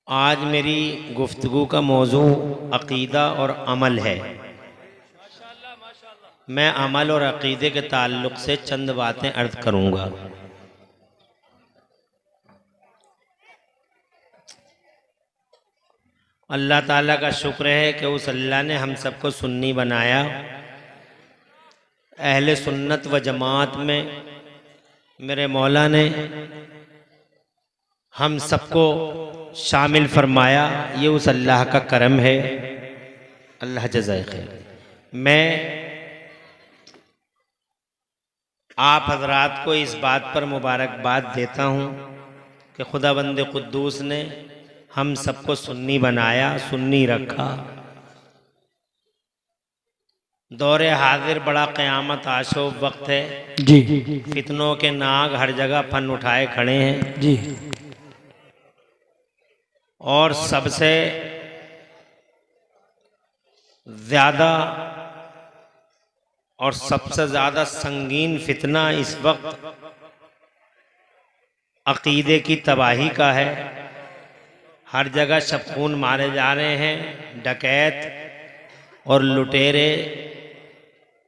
आज मेरी गुफ्तगू का मौजू अक़ीदा और अमल है। मैं अमल और अक़ीदे के ताल्लुक़ से चंद बातें अर्ज़ करूँगा। अल्लाह ताला का शुक्र है कि उस अल्लाह ने हम सबको सुन्नी बनाया। अहले सुन्नत व जमात में मेरे मौला ने हम सबको शामिल फरमाया। ये उस अल्लाह का करम है। अल्लाह जज़ाए खैर। मैं आप हजरात को इस बात पर मुबारकबाद देता हूँ कि खुदाबंद कुद्दूस ने हम सबको सुन्नी बनाया, सुन्नी रखा। दौरे हाजिर बड़ा क़यामत आशो वक्त है जी फितनों के नाग हर जगह फन उठाए खड़े हैं जी। और सबसे ज़्यादा और सबसे ज़्यादा संगीन फितना इस वक्त अक़ीदे की तबाही का है। हर जगह शबखून मारे जा रहे हैं। डकैत और लुटेरे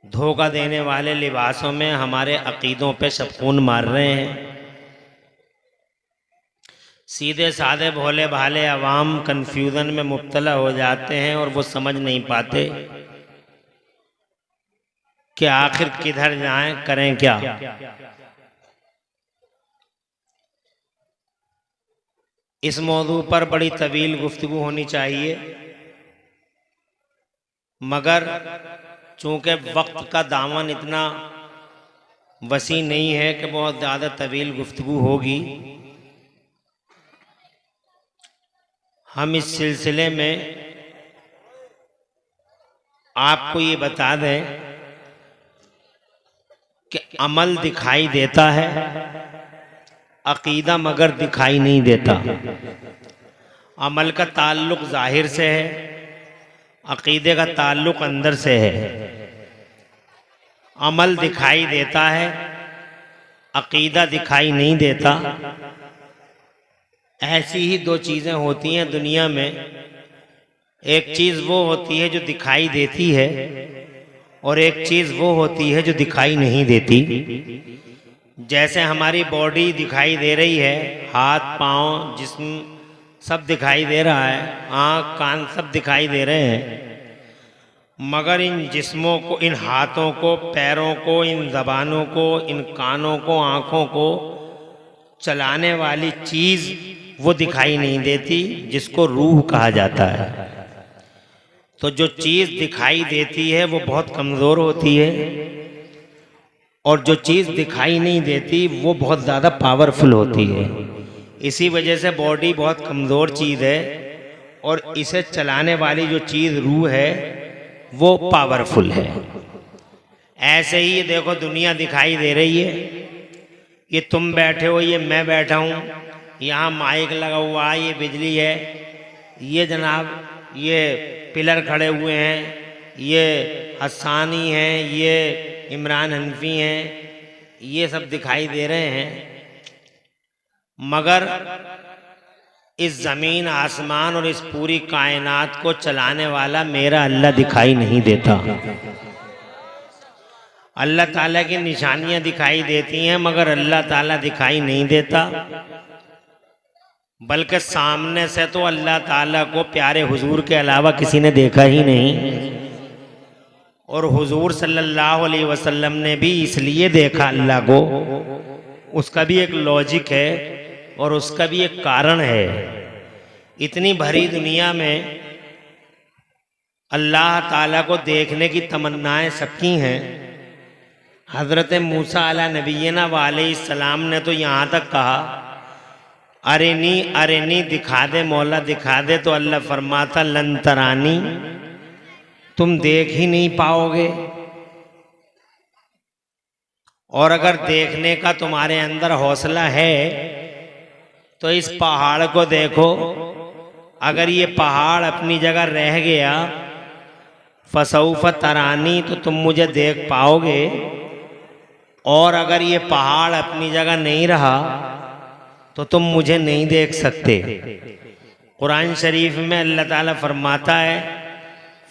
धोखा देने वाले लिबासों में हमारे अक़ीदों पे शबखून मार रहे हैं। सीधे साधे भोले भाले अवाम कन्फ्यूज़न में मुब्तला हो जाते हैं और वो समझ नहीं पाते कि आखिर किधर जाएं, करें क्या। इस मौजू पर बड़ी तवील गुफ्तगू होनी चाहिए, मगर चूँकि वक्त का दामन इतना वसी नहीं है कि बहुत ज़्यादा तवील गुफ्तगू होगी। हम इस सिलसिले में आपको ये बता दें कि अमल दिखाई देता है, अक़ीदा मगर दिखाई नहीं देता। अमल का ताल्लुक़ ज़ाहिर से है, अक़ीदे का ताल्लुक़ अंदर से है। अमल दिखाई देता है, अक़ीदा दिखाई नहीं देता। ऐसी ही दो चीज़ें होती हैं दुनिया में। एक चीज़ वो होती है जो दिखाई देती है और एक चीज़ वो होती है जो दिखाई नहीं देती। जैसे हमारी बॉडी दिखाई दे रही है, हाथ पाँव जिस्म सब दिखाई दे रहा है, आँख कान सब दिखाई दे रहे हैं, मगर इन जिस्मों को, इन हाथों को, पैरों को, इन ज़बानों को, इन कानों को, आँखों को चलाने वाली चीज़ वो दिखाई नहीं देती, जिसको रूह कहा जाता है। तो जो चीज़ दिखाई देती है वो बहुत कमज़ोर होती है और जो चीज़ दिखाई नहीं देती वो बहुत ज़्यादा पावरफुल होती है। इसी वजह से बॉडी बहुत कमज़ोर चीज़ है और इसे चलाने वाली जो चीज़ रूह है वो पावरफुल है। ऐसे ही ये देखो दुनिया दिखाई दे रही है। ये तुम बैठे हो, ये मैं बैठा हूँ, यहाँ माइक लगा हुआ है, ये बिजली है, ये जनाब ये पिलर खड़े हुए हैं, ये हसानी हैं, ये इमरान हनफी हैं, ये सब दिखाई दे रहे हैं, मगर इस ज़मीन आसमान और इस पूरी कायनात को चलाने वाला मेरा अल्लाह दिखाई नहीं देता। अल्लाह ताला की निशानियां दिखाई देती हैं मगर अल्लाह ताला दिखाई नहीं देता। बल्कि सामने से तो अल्लाह ताला को प्यारे हुजूर के अलावा किसी ने देखा ही नहीं, और हुजूर सल्लल्लाहु अलैहि वसल्लम ने भी इसलिए देखा अल्लाह को। उसका भी एक लॉजिक है और उसका भी एक कारण है। इतनी भरी दुनिया में अल्लाह ताला को देखने की तमन्नाएं सबकी हैं। हज़रत मूसा अला नबीना वालैहिस्सलाम ने तो यहाँ तक कहा, अरेनी अरेनी, दिखा दे मौला दिखा दे। तो अल्लाह फरमाता लन तरानी, तुम देख ही नहीं पाओगे। और अगर देखने का तुम्हारे अंदर हौसला है तो इस पहाड़ को देखो। अगर ये पहाड़ अपनी जगह रह गया, फसौफ तरानी, तो तुम मुझे देख पाओगे। और अगर ये पहाड़ अपनी जगह नहीं रहा तो तुम मुझे नहीं देख सकते। कुरान शरीफ में अल्लाह ताला फरमाता है,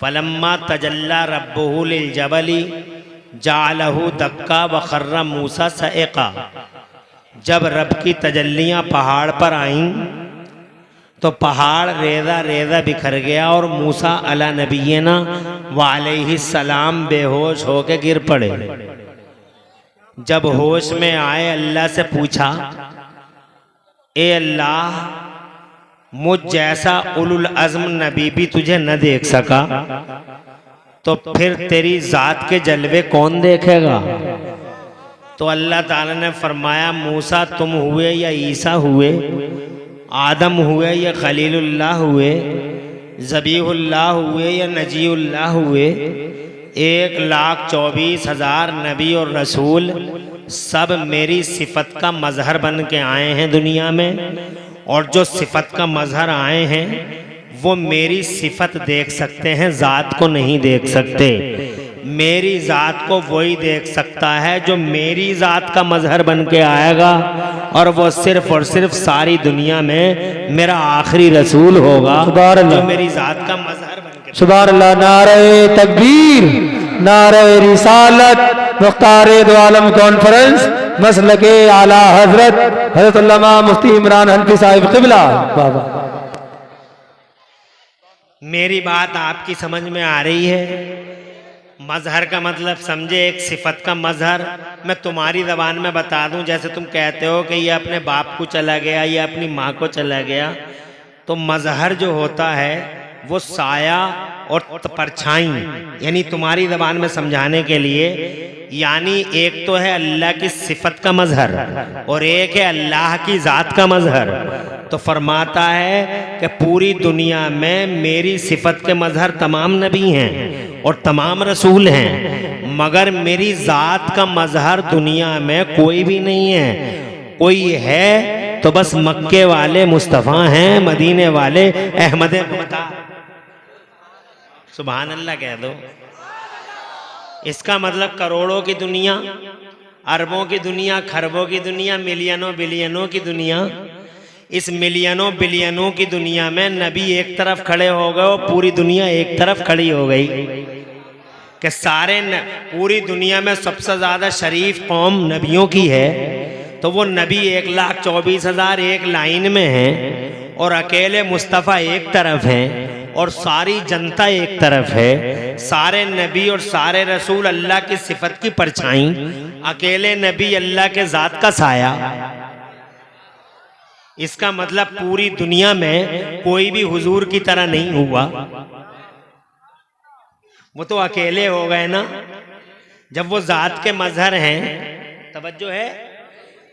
फलम्मा तजल्ला रब्बुहु लिल जबली जालहु दक्का व खर्रा मूसा सएका। जब रब की तजल्लियाँ पहाड़ पर आईं तो पहाड़ रेजा रेजा बिखर गया और मूसा अला नबीना वालैहिस्सलाम बेहोश होके गिर पड़े। जब होश में आए अल्लाह से पूछा, ए अल्लाह, मुझ जैसा उलुल अज़्म नबी भी तुझे न देख सका तो फिर तेरी जात के जलवे कौन देखेगा? तो अल्लाह ताला ने फरमाया, मूसा तुम हुए या ईसा हुए, आदम हुए या खलीलुल्लाह हुए, ज़बीहुल्लाह हुए या नजीउल्लाह हुए, 1,24,000 नबी और रसूल सब मेरी सिफत का मजहर बन के आए हैं दुनिया में। और जो सिफत का मजहर आए हैं वो मेरी सिफत देख सकते हैं, ज़ात को नहीं देख सकते। मेरी ज़ात को वही देख सकता है जो मेरी ज़ात का मजहर बन के आएगा, और वो सिर्फ और सिर्फ सारी दुनिया में मेरा आखिरी रसूल होगा जो मेरी ज़ात का मजहर बन के। सुभान अल्लाह। नारे तकबीर, नारे रिसालत, मुख्तारे दो आलम कॉन्फ्रेंस, मसलके आला हजरत हजरत अल्लामा मुफ्ती इमरान हनफी साहिब क़िबला। बाबा, मेरी बात आपकी समझ में आ रही है? मजहर का मतलब समझे, एक सिफत का मजहर। मैं तुम्हारी ज़बान में बता दूं, जैसे तुम कहते हो कि ये अपने बाप को चला गया, ये अपनी माँ को चला गया, तो मजहर जो होता है वो साया और परछाई, यानी तुम्हारी ज़बान में समझाने के लिए, यानी एक तो है अल्लाह की सिफत का मजहर और एक है अल्लाह की ज़ात का मजहर। तो फरमाता है कि पूरी दुनिया में मेरी सिफत के मजहर तमाम नबी हैं और तमाम रसूल हैं, मगर मेरी ज़ात का मजहर दुनिया में कोई भी नहीं है। कोई है तो बस मक्के वाले मुस्तफ़ा हैं, मदीने वाले अहमद मुख्तार। सुभान अल्लाह कह दो। इसका मतलब करोड़ों की दुनिया, अरबों की दुनिया, खरबों की दुनिया, मिलियनों बिलियनों की दुनिया, इस मिलियनों बिलियनों की दुनिया में नबी एक तरफ खड़े हो गए और पूरी दुनिया एक तरफ खड़ी हो गई कि पूरी दुनिया में सबसे ज़्यादा शरीफ कौम नबियों की है, तो वो नबी 1,24,000 एक लाइन में हैं और अकेले मुस्तफ़ा एक तरफ हैं और सारी जनता एक तरफ है। सारे नबी और सारे रसूल अल्लाह की सिफत की परछाई, अकेले नबी अल्लाह के ज़ात का साया। इसका मतलब पूरी दुनिया में कोई भी हुजूर की तरह नहीं हुआ, वो तो अकेले हो गए ना। जब वो ज़ात के मजहर हैं, तवज्जो है,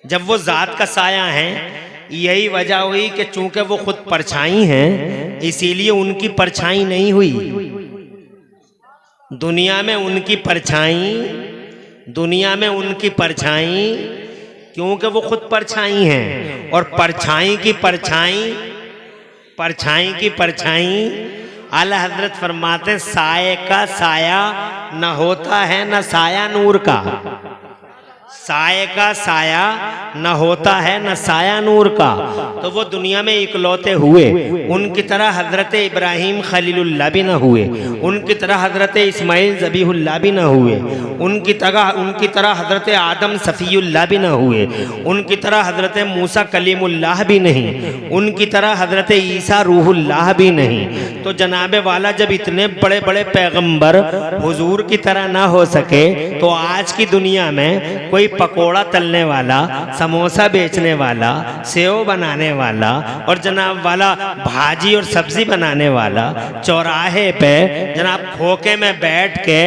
जब वो ज़ात का साया हैं, यही वजह हुई कि चूंकि वो खुद परछाई हैं इसीलिए उनकी परछाई नहीं हुई दुनिया में। उनकी परछाई, दुनिया में उनकी परछाई, क्योंकि वो खुद परछाई हैं। और परछाई की परछाई, परछाई की परछाई, आला हजरत फरमाते हैं साये का साया न होता है न साया नूर का। साये का साया न होता है न साया नूर का। तो वो दुनिया में इकलौते हुए, उनकी तरह हजरत इब्राहिम खलीलुल्लाह भी न हुए, उनकी तरह हजरत इस्माइल ज़बीहुल्लाह भी न हुए, उनकी तरह हजरत आदम सफ़ीउल्लाह भी न हुए, उनकी तरह हजरत मूसा कलीमुल्लाह भी नहीं, उनकी तरह हजरत ईसा रूहुल्लाह भी नहीं। तो जनाबे वाला जब इतने बड़े बड़े पैगंबर हुजूर की तरह ना हो सके, तो आज की दुनिया में कोई पकोड़ा तलने वाला, समोसा बेचने वाला, सेव बनाने वाला और जनाब वाला भाजी और सब्जी बनाने वाला, चौराहे पे जनाब खोखे में बैठ के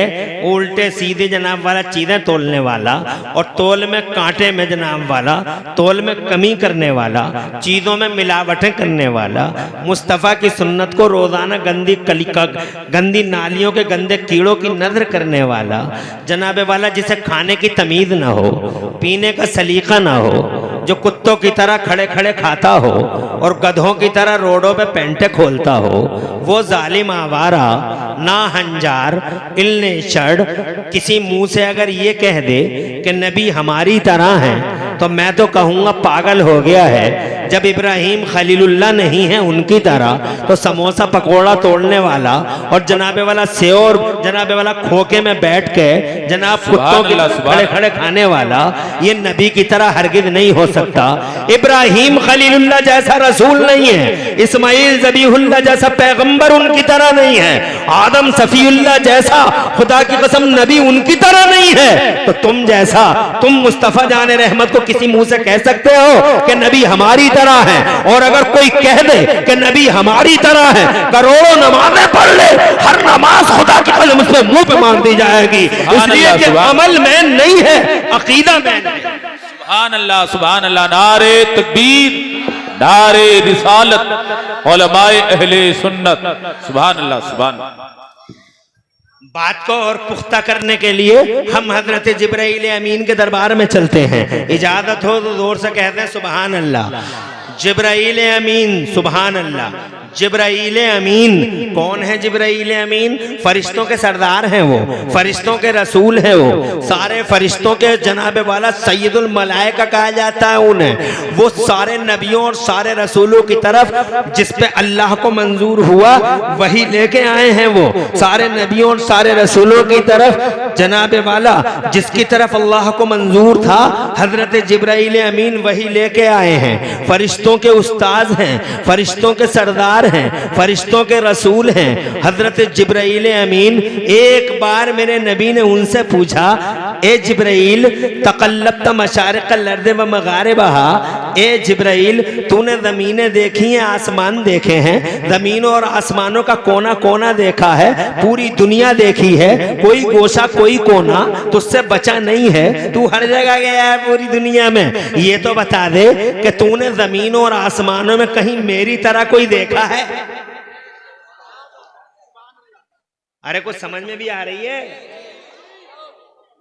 उल्टे सीधे जनाब वाला चीज़ें तोलने वाला और तोल में कांटे में जनाब वाला, तोल में कमी करने वाला, चीज़ों में मिलावटें करने वाला, मुस्तफ़ा की सुन्नत को रोज़ाना गंदी नालियों के गंदे कीड़ों की नज़र करने वाला, जनाबे वाला जिसे खाने की तमीज़ ना हो, पीने का सलीका ना हो, जो कुत्तों की तरह खड़े खड़े खाता हो और गधों की तरह रोडों पे पेंटे खोलता हो, वो जालिम आवारा ना हंजार इल्ने शड़ किसी मुंह से अगर ये कह दे कि नबी हमारी तरह हैं, तो मैं तो कहूँगा पागल हो गया है। जब इब्राहिम खलीलुल्लाह नहीं है उनकी तरह, तो समोसा पकोड़ा तोड़ने वाला और जनाबे वाला सेव और जनाबे वाला खोखे में बैठ के जनाब कुत्तों के खड़े खड़े खाने वाला, ये नबी की तरह हरगिज नहीं हो सकता। इब्राहिम खलीलुल्लाह जैसा रसूल नहीं है, इस्माइल ज़बीहुल्लाह जैसा पैगंबर उनकी तरह नहीं है, आदम सफीउल्लाह जैसा खुदा की कसम नबी उनकी तरह नहीं है। तो तुम जैसा, तुम मुस्तफा जाने रहमत को किसी मुंह से कह सकते हो कि नबी हमारी तरह है? और अगर कोई कह दे कि नबी हमारी तरह है, करोड़ों नमाजें पढ़ ले, हर नमाज खुदा की कसम उसमें मुंह पे मार दी जाएगी, इसलिए कि अमल में नहीं है, अकीदा में नहीं। सुभान अल्लाह, सुभान अल्लाह। नारे तकबीर, नारे रिसालत, उलमाए अहले सुन्नत। सुभान अल्लाह, सुभान। बात को और पुख्ता करने के लिए हम हजरत जिब्राइल अमीन के दरबार में चलते हैं। इजाजत हो तो जोर से कहते हैं सुभान अल्लाह। जिब्राइल अमीन, सुभान अल्लाह। जिब्राइल अमीन कौन है? जिब्राइल अमीन फरिश्तों के सरदार हैं, वो फरिश्तों के रसूल हैं, वो सारे फरिश्तों के जनाबे वाला सैयदुल मलाइका कहा जाता है उन्हें। वो सारे नबियों और सारे रसूलों की तरफ जिस पे अल्लाह को मंजूर हुआ वही लेके आए हैं। वो सारे नबियों और सारे रसूलों की तरफ जनाबे वाला जिसकी तरफ अल्लाह को मंजूर था, हजरत जिब्राइल अमीन वही लेके आए हैं। फरिश्तों के उस्ताद हैं, फरिश्तों के सरदार हैं, फरिश्तों के रसूल हैं हजरत जिब्राइल अमीन। एक बार मेरे नबी ने उनसे पूछा, ए जिब्राइल तकल्लबत मशारिक़ल अर्ज़ व मगारिबहा, ए जिब्राइल तूने ज़मीनें देखी हैं, आसमान देखे हैं, ज़मीनों और आसमानों का कोना कोना देखा है, पूरी दुनिया देखी है, कोई गोशा कोई कोना तुझसे बचा नहीं है, तू हर जगह गया है पूरी दुनिया में। ये तो बता दे कि तूने ज़मीनों और आसमानों में कहीं मेरी तरह कोई देखा है? अरे कुछ समझ में भी आ रही है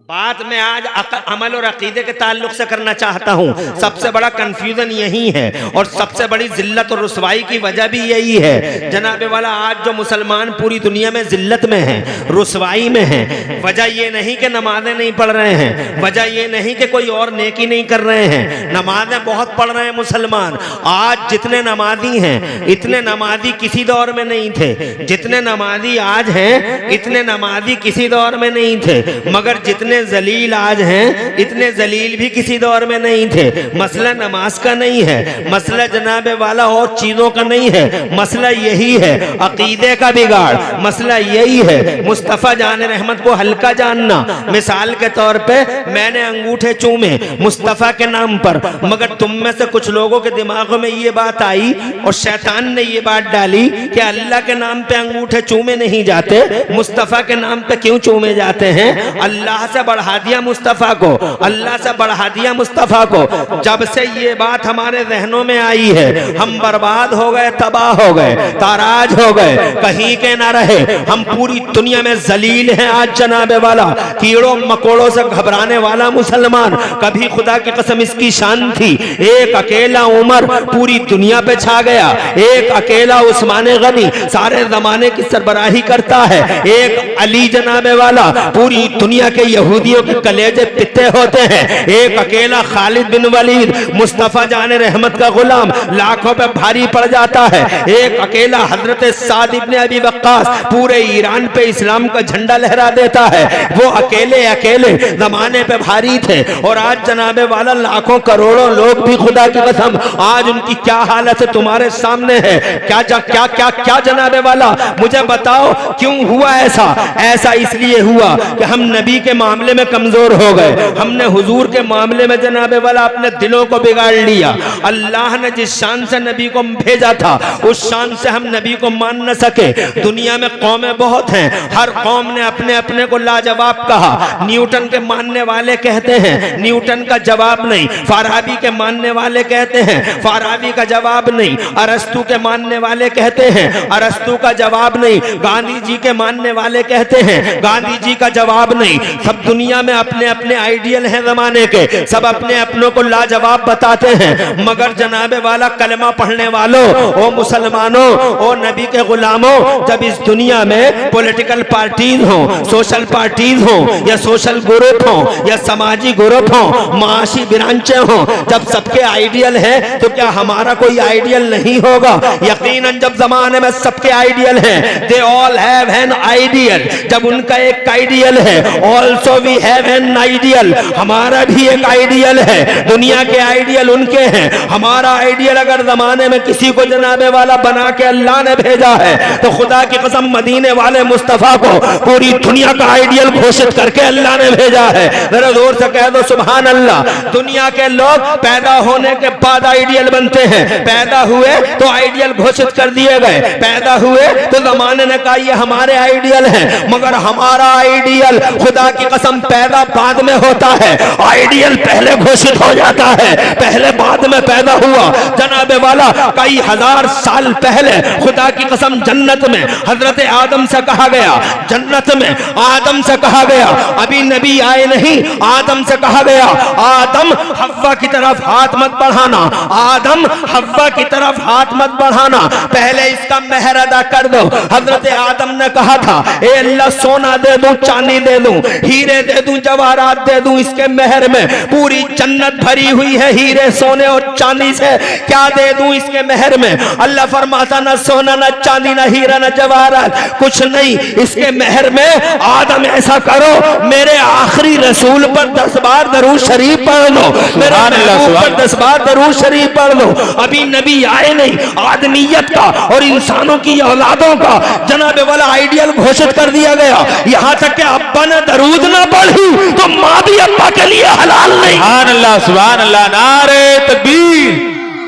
बात? मैं आज अमल और अकीदे के ताल्लुक से करना चाहता हूं। सबसे बड़ा कंफ्यूजन यही है और सबसे बड़ी जिल्लत और रुसवाई की वजह भी यही है जनाबे वाला। आज जो मुसलमान पूरी दुनिया में जिल्लत में हैं, रुसवाई में हैं, वजह ये नहीं कि नमाजें नहीं पढ़ रहे हैं, वजह ये नहीं कि कोई और नेकी नहीं कर रहे हैं, नमाजें बहुत पढ़ रहे हैं मुसलमान। आज जितने नमाजी हैं इतने नमाजी किसी दौर में नहीं थे, जितने नमाजी आज हैं इतने नमाजी किसी दौर में नहीं थे, मगर जितने जलील आज हैं इतने जलील भी किसी दौर में नहीं थे। मसला नमाज का नहीं है, मसला जनाबे वाला और चीजों का नहीं है, मसला यही है अकीदे का बिगाड़, मसला यही है मुस्तफा जाने रहमत को हल्का जानना। मिसाल के तौर पे मैंने अंगूठे चूमे मुस्तफा के नाम पर, मगर तुम में से कुछ लोगों के दिमागों में ये बात आई और शैतान ने ये बात डाली कि अल्लाह के नाम पे अंगूठे चूमे नहीं जाते, मुस्तफा के नाम पे क्यों चूमे जाते हैं? अल्लाह से बढ़ा दिया मुस्तफा को, अल्लाह से बढ़ा दिया मुस्तफा को। जब से ये बात हमारे जहनों में आई है हम बर्बाद हो गए, तबाह हो गए, ताराज हो गए, कहीं के ना रहे। हम पूरी दुनिया में जलील हैं आज जनाबे वाला, कीड़ों मकोड़ों से घबराने वाला मुसलमान। कभी खुदा की कसम इसकी शान थी, एक अकेला उमर पूरी दुनिया पे छा गया, एक अकेला उस्मान गनी सारे जमाने की सरबराही करता है, एक अली जनाबे वाला पूरी दुनिया के यहूदियों के कलेजे पित्ते होते हैं, एक अकेला खालिद बिन वलीद मुस्तफा जाने रहमत का गुलाम लाखों पे भारी पड़ जाता है, एक अकेला हजरत साद इब्ने अबी वक्कास पूरे ईरान पे इस्लाम का झंडा लहरा देता है। वो अकेले अकेले जमाने पे भारी थे और आज जनाबे वाला लाखों करोड़ों लोग भी खुदा की कसम आज उनकी क्या हालत है तुम्हारे सामने है। क्या क्या क्या क्या जनाबे वाला मुझे बताओ क्यों हुआ ऐसा? ऐसा इसलिए हुआ कि हम नबी के मामले में कमजोर हो गए, हमने हुजूर के मामले में जनाबे वाला अपने दिलों को बिगाड़ लिया। अल्लाह ने जिस शान से नबी को भेजा था उस शान से हम नबी को मान न सके। दुनिया में कौमें बहुत हैं, हर कौम ने अपने अपने को लाजवाब कहा। न्यूटन के मानने वाले कहते हैं न्यूटन का जवाब नहीं, फाराबी के मानने वाले कहते हैं फाराबी का जवाब नहीं, अरस्तु के मानने वाले कहते हैं अरस्तु का जवाब नहीं, गांधी जी के मानने वाले कहते हैं गांधी जी का जवाब नहीं। सब दुनिया में अपने अपने आइडियल हैं जमाने के, सब अपने अपनों को लाजवाब बताते हैं, मगर जनाबे वाला कलमा पढ़ने वालों, ओ मुसलमानों, ओ नबी के गुलामों, जब इस दुनिया में पॉलिटिकल पार्टीज हो, सोशल पार्टीज हो, या सोशल ग्रुप हो, या समाजी ग्रुप हो, माशी ब्रांचें हो, जब सबके आइडियल हैं तो क्या हमारा कोई आइडियल नहीं होगा? यकीनन जब जमाने में सबके आइडियल हैं, they all have an ideal, जब उनका एक आइडियल है, also we have an ideal, हमारा भी एक आइडियल है। दुनिया के आइडियल उनके हैं, हमारा आइडियल अगर जमाने में किसी को जनाबे वाला बना के अल्लाह ने भेजा है तो खुदा की कसम मदीने वाले मुस्तफा को पूरी दुनिया का आइडियल घोषित करके अल्लाह ने भेजा है। जरा जोर से कह दो सुभान अल्लाह। दुनिया के लोग पैदा होने के बाद आइडियल बनते हैं, पैदा हुए तो आइडियल घोषित कर दिए गए, पैदा हुए तो जमाने ने कहा ये हमारे आइडियल हैं, मगर हमारा आइडियल खुदा की कसम पैदा बाद में होता है, आइडियल पहले घोषित हो जाता है, पहले बाद में पैदा हुआ। जनाबे वाला कई हजार साल पहले खुदा की कसम जन्नत में हजरत आदम से कहा गया, जन्नत में आदम से कहा गया, अभी नबी आए नहीं, आदम से कहा गया आदम हव्वा की तरफ हाथ मत बढ़ाना, आदम हव्वा की तरफ हाथ मत बढ़ाना, पहले इसका मेहर अदा कर दो। हजरत आदम ने कहा था ए अल्लाह सोना दे दूं, चांदी दे दूं, हीरे दे दूं, जवाहरात दे दूं, इसके मेहर में पूरी जन्नत भरी हुई है हीरे सोने और चांदी से, क्या दे दूं इसके मेहर में? अल्लाह फरमाता न सोना न चांदी न हीरा न जवाहरात, कुछ नहीं, इसके मेहर में आदम ऐसा करो मेरे आखिरी रसूल पर 10 बार दरूद शरीफ पढ़ लो, मेरे महबूब पर 10 बार दरूद शरीफ पढ़ लो। अभी नबी आए नहीं, आदमियत का और इंसानों की औलादों का जनाबे वाला आइडियल घोषित कर दिया गया, यहाँ तक कि अब्बा ने दरूद ना पढ़ी तो माँ भी अब्बा के लिए हलाल नहीं। सुभान अल्लाह, सुभान अल्लाह। नारे तकबीर,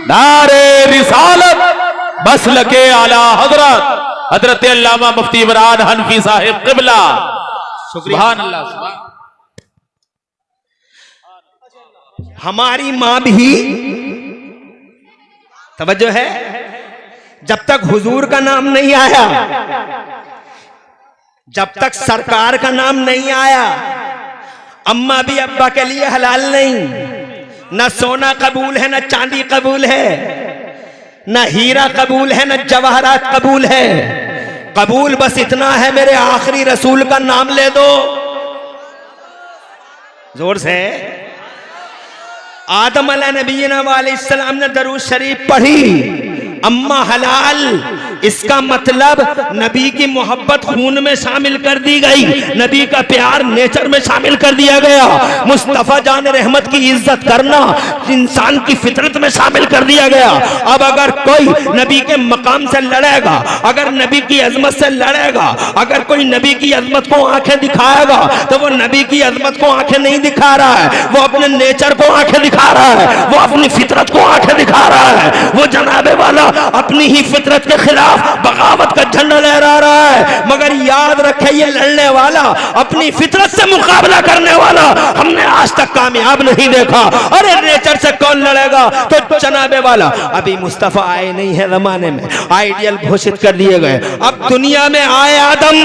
नारे रिसालत, मसलके आला हजरत हजरत अल्लामा मुफ्ती इमरान हनफी साहिब क़िबला। सुभान अल्लाह, सुभान। हमारी माँ भी तवज्जो है, जब तक हुजूर का नाम नहीं आया, जब तक सरकार का नाम नहीं आया, अम्मा भी अब्बा के लिए हलाल नहीं। न सोना कबूल है, न चांदी कबूल है, न हीरा कबूल है, न जवाहरात कबूल है। कबूल बस इतना है मेरे आखिरी रसूल का नाम ले दो। जोर से। आदम अलैहिस्सलाम वालेस्सलाम ने दरूद शरीफ पढ़ी, अम्मा हलाल, इसका मतलब नबी की मोहब्बत खून में शामिल कर दी गई, नबी का प्यार नेचर में शामिल कर दिया गया, मुस्तफा जान रहमत की इज्जत करना इंसान की फितरत में शामिल कर दिया गया। अब अगर कोई नबी के मकाम से लड़ेगा, अगर नबी की अजमत से लड़ेगा, अगर कोई नबी की अजमत को आंखें दिखाएगा तो वो नबी की अजमत को आंखें नहीं दिखा रहा है, वो अपने नेचर को आंखें दिखा रहा है, वो अपनी फितरत को आंखें दिखा रहा है, वो जनाबे वाला अपनी ही फितरत के खिलाफ बगावत का झंडा लहरा रहा है। मगर याद रखे ये लड़ने वाला, अपनी फितरत से मुकाबला करने वाला हमने आज तक कामयाब नहीं देखा। अरे नेचर से कौन लड़ेगा? तो जनाबे वाला अभी मुस्तफा आए नहीं है जमाने में, आइडियल घोषित कर दिए गए। अब दुनिया में आए आदम,